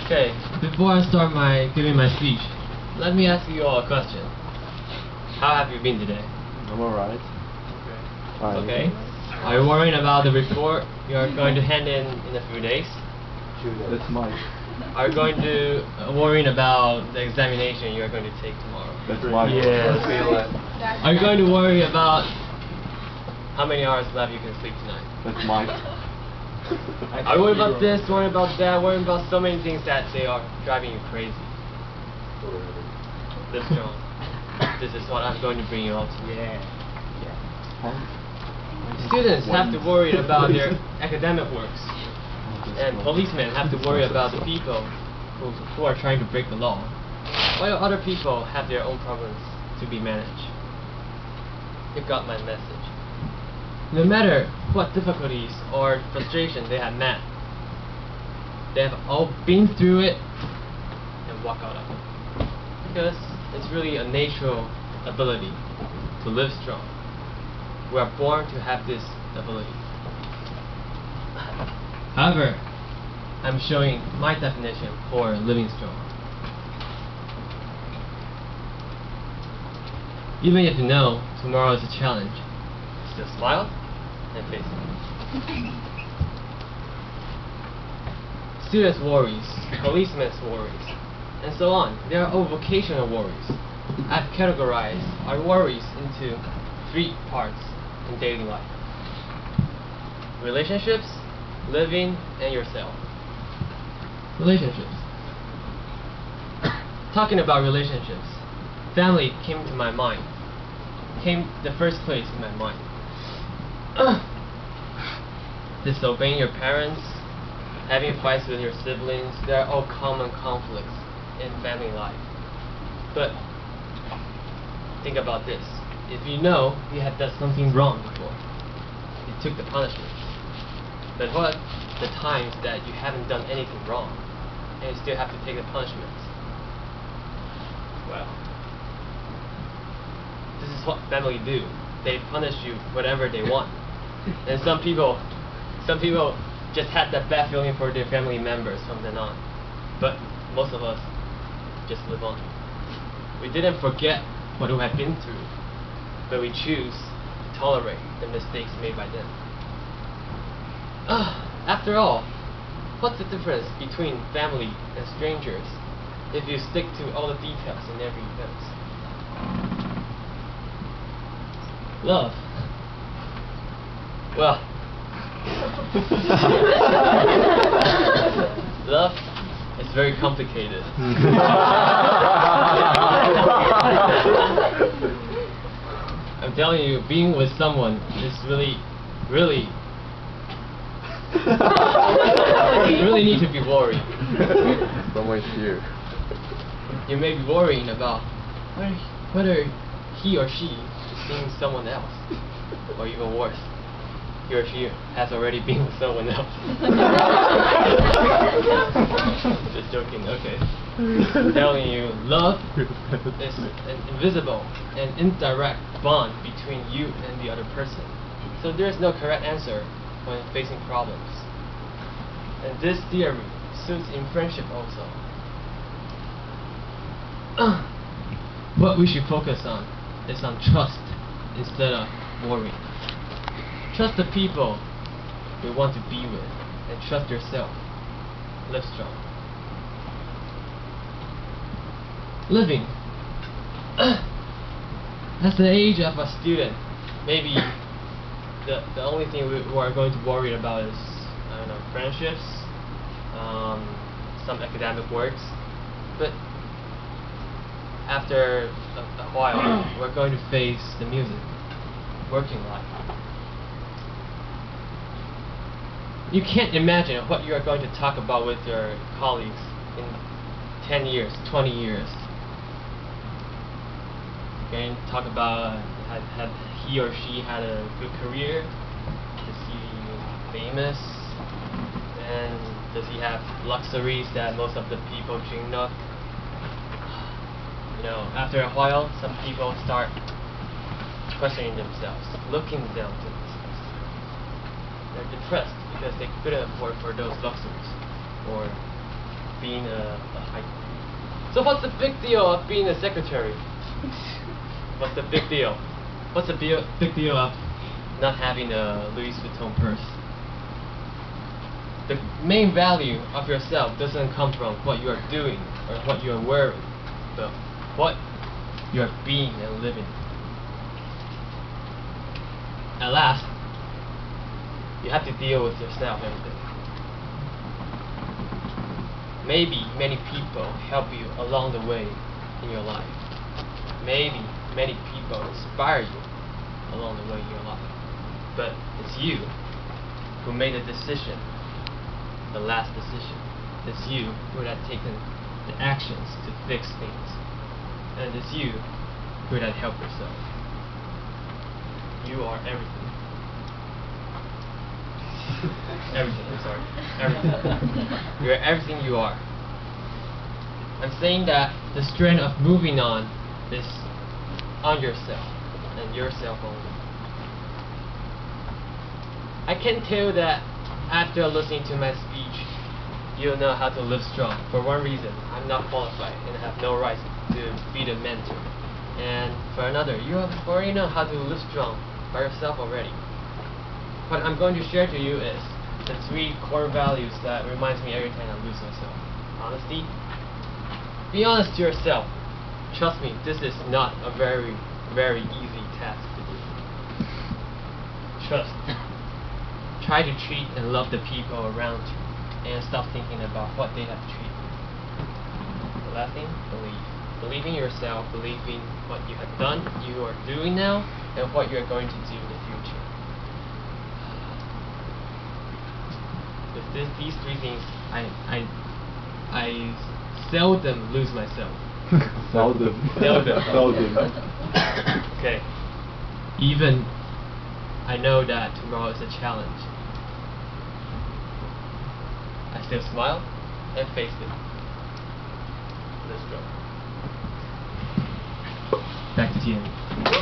Okay, before I start giving my speech, let me ask you all a question. How have you been today? I'm alright. Okay. Okay. Are you worrying about the report you are going to hand in a few days? That's mine. Are you going to worrying about the examination you are going to take tomorrow? That's mine. Yes. Are you going to worry about how many hours left you can sleep tonight? That's mine. Are you worried about this, worrying about that, worrying about so many things that they are driving you crazy? Live strong. This is what I'm going to bring you all to. Yeah. Students have to worry about their academic works, and policemen have to worry about the people who are trying to break the law, while other people have their own problems to be managed. You got my message. No matter what difficulties or frustration they have met, they have all been through it and walk out of it. Because it's really a natural ability to live strong. We are born to have this ability. However, I'm showing my definition for living strong. Even if you know tomorrow is a challenge, still smile and face it. Students' worries, policemen's worries, and so on. There are all vocational worries. I've categorized our worries into 3 parts in daily life: relationships, living, and yourself. Relationships. Talking about relationships, family came to my mind. Came the first place in my mind. Disobeying your parents, having fights with your siblings, they are all common conflicts in family life. But think about this. If you know you have done something wrong before, you took the punishment. But what the times that you haven't done anything wrong and you still have to take the punishment? Well, this is what family do. They punish you whatever they want. And some people just had that bad feeling for their family members from then on. But most of us just live on. We didn't forget what we have been through, but we choose to tolerate the mistakes made by them. After all, what's the difference between family and strangers if you stick to all the details in every event? Love. Well, love is very complicated. I'm telling you, being with someone is really you really need to be worried. Someone's here. You may be worrying about whether he or she is seeing someone else, or even worse, he or she has already been with someone else. Just joking, okay. I'm telling you, love is an invisible and indirect bond between you and the other person. So there is no correct answer when facing problems. And this theory suits in friendship also. What we should focus on is on trust instead of worry. Trust the people you want to be with, and trust yourself. Live strong. Living. At the age of a student, maybe the only thing we are going to worry about is, I don't know, friendships, some academic works. But after a while, we're going to face the music, working life. You can't imagine what you are going to talk about with your colleagues in 10 years, 20 years. You're going to talk about have he or she had a good career? Is he famous? And does he have luxuries that most of the people dream of? You know, after a while, some people start questioning themselves, looking down to themselves. They're depressed because they couldn't afford for those luxuries, or being a hiker. So what's the big deal of being a secretary? What's the big deal? What's the big deal of not having a Louis Vuitton purse? The main value of yourself doesn't come from what you are doing or what you are wearing, but what you are being and living. At last, you have to deal with yourself every day. Maybe many people help you along the way in your life. Maybe many people inspire you along the way in your life. But it's you who made the decision, the last decision. It's you who had taken the actions to fix things. And it's you who had helped yourself. You are everything. Everything, I'm sorry. Everything. You are everything you are. I'm saying that the strength of moving on is on yourself, and yourself only. I can tell that after listening to my speech, you'll know how to live strong. For one reason, I'm not qualified and have no right to be the mentor. And for another, you already know how to live strong by yourself already. What I'm going to share to you is the 3 core values that reminds me every time I lose myself. Honesty. Be honest to yourself. Trust me, this is not a very, very easy task to do. Trust. Try to treat and love the people around you, and stop thinking about what they have to treat you. The last thing, believe. Believe in yourself, believe in what you have done, you are doing now, and what you are going to do in the future. With these 3 things, I seldom lose myself. Seldom. Okay. Even I know that tomorrow is a challenge, I still smile and face it. Let's go. Back to Tian.